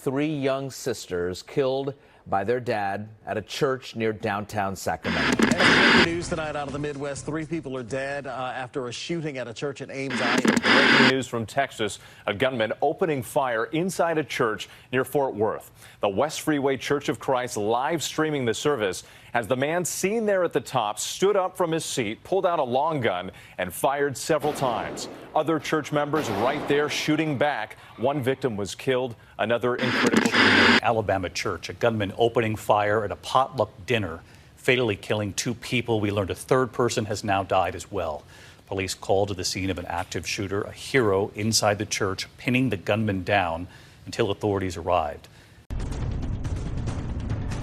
three young sisters killed by their dad at a church near downtown Sacramento. And news tonight out of the Midwest. 3 people are dead after a shooting at a church in Ames, Iowa. Breaking news from Texas. A gunman opening fire inside a church near Fort Worth. The West Freeway Church of Christ live streaming the service as the man seen there at the top stood up from his seat, pulled out a long gun, and fired several times. Other church members right there shooting back. One victim was killed, another in critical condition. Alabama church, a gunman opening fire at a potluck dinner, fatally killing 2 people. We learned a 3rd person has now died as well. Police called to the scene of an active shooter, a hero inside the church, pinning the gunman down until authorities arrived.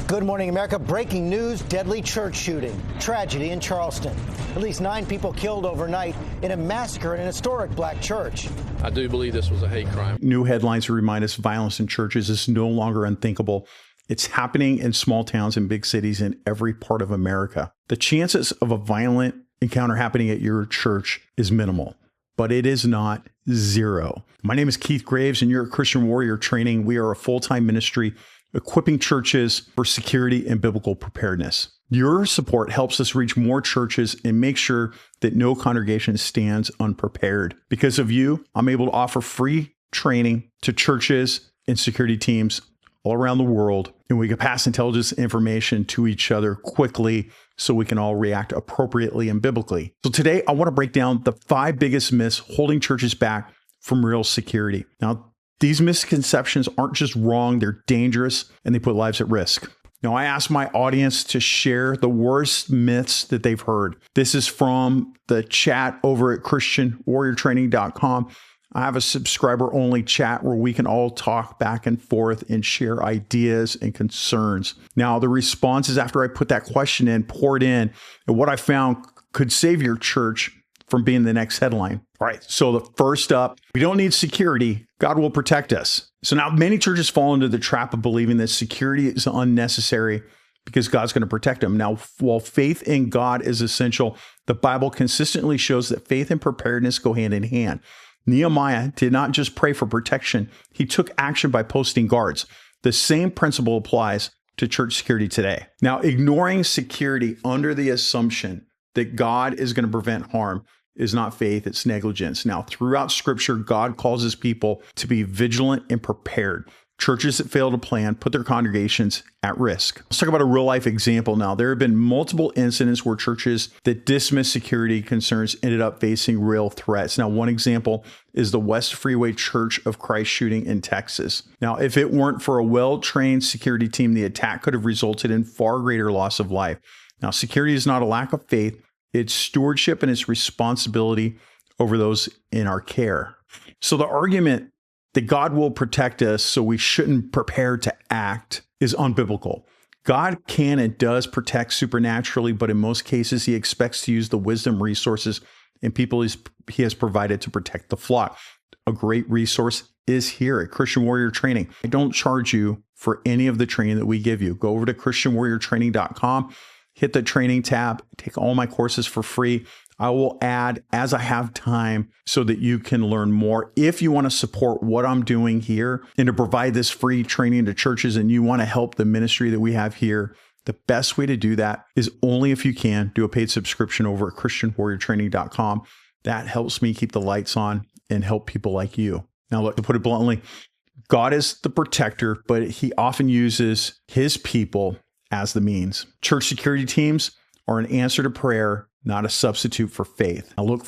Good morning, America. Breaking news, deadly church shooting. Tragedy in Charleston. At least 9 people killed overnight in a massacre in an historic black church. I do believe this was a hate crime. New headlines remind us violence in churches is no longer unthinkable. It's happening in small towns and big cities in every part of America. The chances of a violent encounter happening at your church is minimal, but it is not zero. My name is Keith Graves, and you're at Christian Warrior Training. We are a full-time ministry equipping churches for security and biblical preparedness. Your support helps us reach more churches and make sure that no congregation stands unprepared. Because of you, I'm able to offer free training to churches and security teams all around the world, and we can pass intelligence information to each other quickly so we can all react appropriately and biblically. So today, I want to break down the 5 biggest myths holding churches back from real security. Now, these misconceptions aren't just wrong, they're dangerous, and they put lives at risk. Now, I asked my audience to share the worst myths that they've heard. This is from the chat over at ChristianWarriorTraining.com. I have a subscriber-only chat where we can all talk back and forth and share ideas and concerns. Now, the responses after I put that question in poured in, and what I found could save your church from being the next headline. All right, so the first up, we don't need security. God will protect us. So now many churches fall into the trap of believing that security is unnecessary because God's going to protect them. Now, while faith in God is essential, the Bible consistently shows that faith and preparedness go hand in hand. Nehemiah did not just pray for protection. He took action by posting guards. The same principle applies to church security today. Now, ignoring security under the assumption that God is going to prevent harm is not faith, it's negligence. Now, throughout Scripture, God calls his people to be vigilant and prepared. Churches that fail to plan put their congregations at risk. Let's talk about a real-life example now. There have been multiple incidents where churches that dismissed security concerns ended up facing real threats. Now, one example is the West Freeway Church of Christ shooting in Texas. Now, if it weren't for a well-trained security team, the attack could have resulted in far greater loss of life. Now, security is not a lack of faith. It's stewardship and it's responsibility over those in our care. So the argument that God will protect us so we shouldn't prepare to act is unbiblical. God can and does protect supernaturally, but in most cases, he expects to use the wisdom, resources, and people he has provided to protect the flock. A great resource is here at Christian Warrior Training. I don't charge you for any of the training that we give you. Go over to ChristianWarriorTraining.com. Hit the training tab, take all my courses for free. I will add as I have time so that you can learn more. If you want to support what I'm doing here and to provide this free training to churches and you want to help the ministry that we have here, the best way to do that is only if you can do a paid subscription over at ChristianWarriorTraining.com. That helps me keep the lights on and help people like you. Now, look, to put it bluntly, God is the protector, but he often uses his people as the means. Church security teams are an answer to prayer, not a substitute for faith. Now look,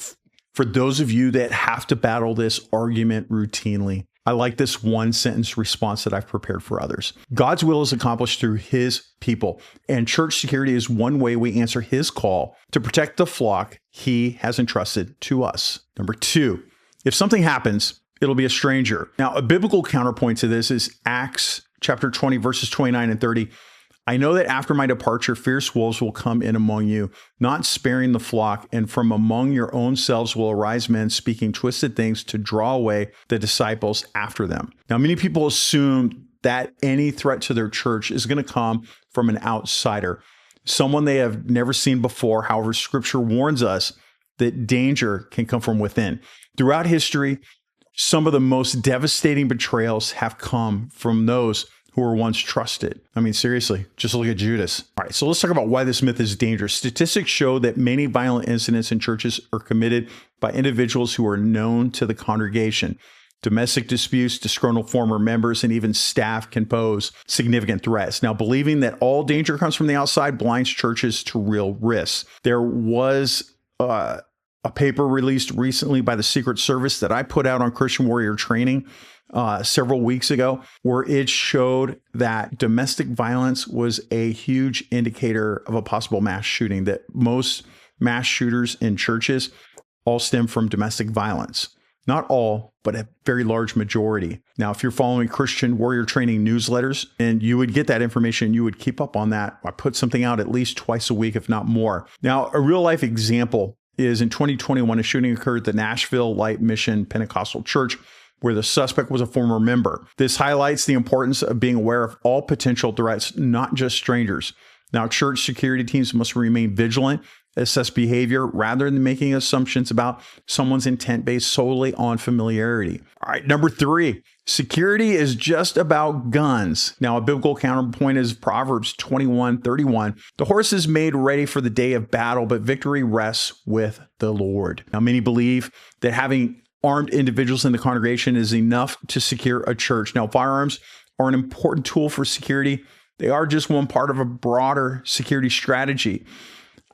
for those of you that have to battle this argument routinely, I like this one sentence response that I've prepared for others. God's will is accomplished through his people, and church security is one way we answer his call to protect the flock he has entrusted to us. Number 2, if something happens, it'll be a stranger. Now, a biblical counterpoint to this is Acts chapter 20, verses 29 and 30. I know that after my departure, fierce wolves will come in among you, not sparing the flock, and from among your own selves will arise men speaking twisted things to draw away the disciples after them. Now, many people assume that any threat to their church is going to come from an outsider, someone they have never seen before. However, Scripture warns us that danger can come from within. Throughout history, some of the most devastating betrayals have come from those who were once trusted. I mean, seriously, just look at Judas. All right, so let's talk about why this myth is dangerous. Statistics show that many violent incidents in churches are committed by individuals who are known to the congregation. Domestic disputes, disgruntled former members, and even staff can pose significant threats. Now, believing that all danger comes from the outside blinds churches to real risks. There was a paper released recently by the Secret Service that I put out on Christian Warrior Training several weeks ago, where it showed that domestic violence was a huge indicator of a possible mass shooting, that most mass shooters in churches all stem from domestic violence. Not all, but a very large majority. Now, if you're following Christian Warrior Training newsletters, and you would get that information, you would keep up on that. I put something out at least twice a week, if not more. Now, a real life example is in 2021, a shooting occurred at the Nashville Light Mission Pentecostal Church, where the suspect was a former member. This highlights the importance of being aware of all potential threats, not just strangers. Now, church security teams must remain vigilant, assess behavior rather than making assumptions about someone's intent based solely on familiarity. All right, number 3, security is just about guns. Now, a biblical counterpoint is Proverbs 21:31. The horse is made ready for the day of battle, but victory rests with the Lord. Now, many believe that having armed individuals in the congregation is enough to secure a church. Now, firearms are an important tool for security. They are just one part of a broader security strategy.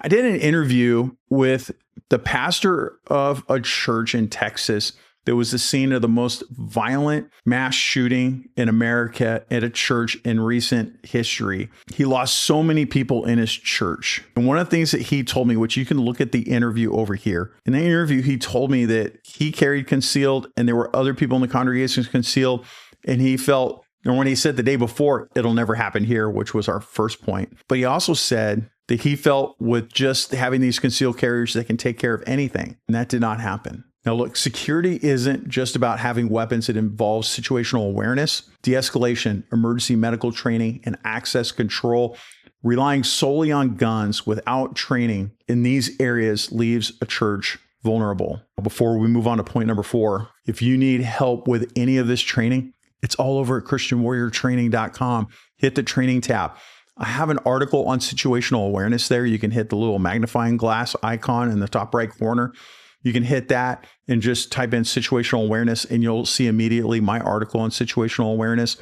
I did an interview with the pastor of a church in Texas that was the scene of the most violent mass shooting in America at a church in recent history. He lost so many people in his church. And one of the things that he told me, which you can look at the interview over here, in the interview, he told me that he carried concealed and there were other people in the congregation concealed. And he felt, and when he said the day before, it'll never happen here, which was our first point. But he also said that he felt with just having these concealed carriers, they can take care of anything. And that did not happen. Now, look, security isn't just about having weapons. It involves situational awareness, de-escalation, emergency medical training, and access control. Relying solely on guns without training in these areas leaves a church vulnerable. Before we move on to point number 4, if you need help with any of this training, it's all over at ChristianWarriorTraining.com. Hit the training tab. I have an article on situational awareness there. You can hit the little magnifying glass icon in the top right corner. You can hit that and just type in situational awareness and you'll see immediately my article on situational awareness.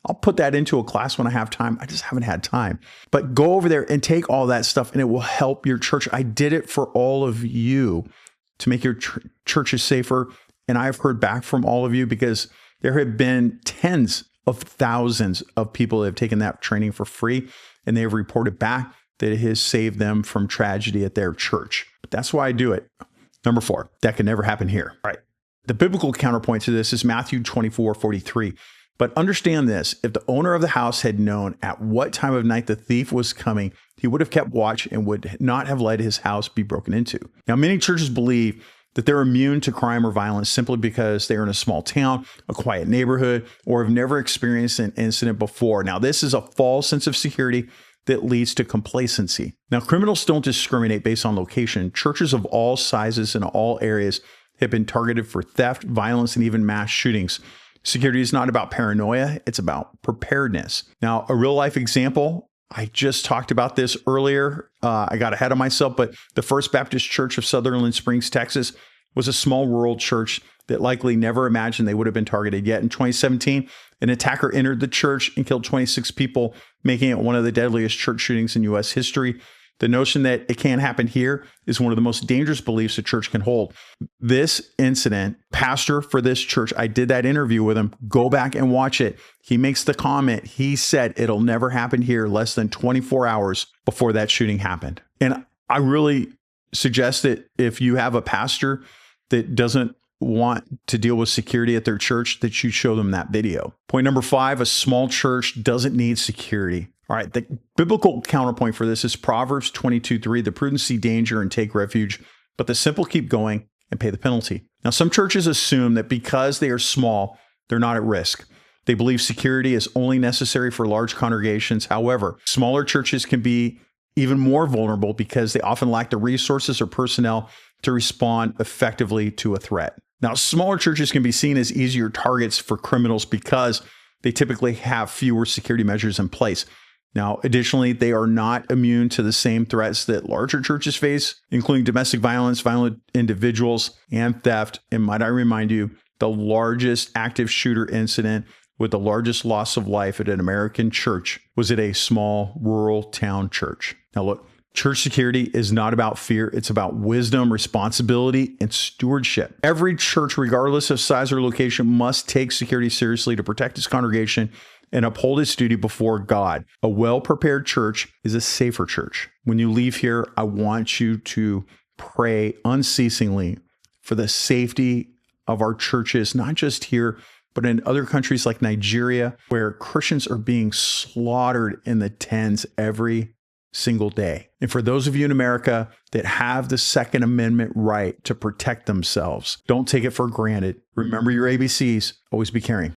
I'll put that into a class when I have time. I just haven't had time. But go over there and take all that stuff and it will help your church. I did it for all of you to make your churches safer. And I've heard back from all of you because there have been tens of thousands of people that have taken that training for free, and they have reported back that it has saved them from tragedy at their church. But that's why I do it. Number 4, that can never happen here. All right. The biblical counterpoint to this is Matthew 24:43. But understand this, if the owner of the house had known at what time of night the thief was coming, he would have kept watch and would not have let his house be broken into. Now, many churches believe that they're immune to crime or violence simply because they're in a small town, a quiet neighborhood, or have never experienced an incident before. Now, this is a false sense of security that leads to complacency. Now, criminals don't discriminate based on location. Churches of all sizes in all areas have been targeted for theft, violence, and even mass shootings. Security is not about paranoia, it's about preparedness. Now, a real life example, I just talked about this earlier. I got ahead of myself, but the First Baptist Church of Sutherland Springs, Texas, was a small rural church that likely never imagined they would have been targeted. Yet in 2017, an attacker entered the church and killed 26 people, making it one of the deadliest church shootings in U.S. history. The notion that it can't happen here is one of the most dangerous beliefs a church can hold. This incident, pastor for this church, I did that interview with him. Go back and watch it. He makes the comment. He said it'll never happen here less than 24 hours before that shooting happened. And I really suggest that if you have a pastor that doesn't want to deal with security at their church, that you show them that video. Point number 5, a small church doesn't need security. All right, the biblical counterpoint for this is Proverbs 22:3. The prudent see danger and take refuge, but the simple keep going and pay the penalty. Now, some churches assume that because they are small, they're not at risk. They believe security is only necessary for large congregations. However, smaller churches can be even more vulnerable because they often lack the resources or personnel to respond effectively to a threat. Now, smaller churches can be seen as easier targets for criminals because they typically have fewer security measures in place. Now, additionally, they are not immune to the same threats that larger churches face, including domestic violence, violent individuals, and theft. And might I remind you, the largest active shooter incident with the largest loss of life at an American church was at a small rural town church. Now, look, church security is not about fear. It's about wisdom, responsibility, and stewardship. Every church, regardless of size or location, must take security seriously to protect its congregation and uphold its duty before God. A well-prepared church is a safer church. When you leave here, I want you to pray unceasingly for the safety of our churches, not just here, but in other countries like Nigeria, where Christians are being slaughtered in the tens every single day. And for those of you in America that have the Second Amendment right to protect themselves, don't take it for granted. Remember your ABCs. Always be caring.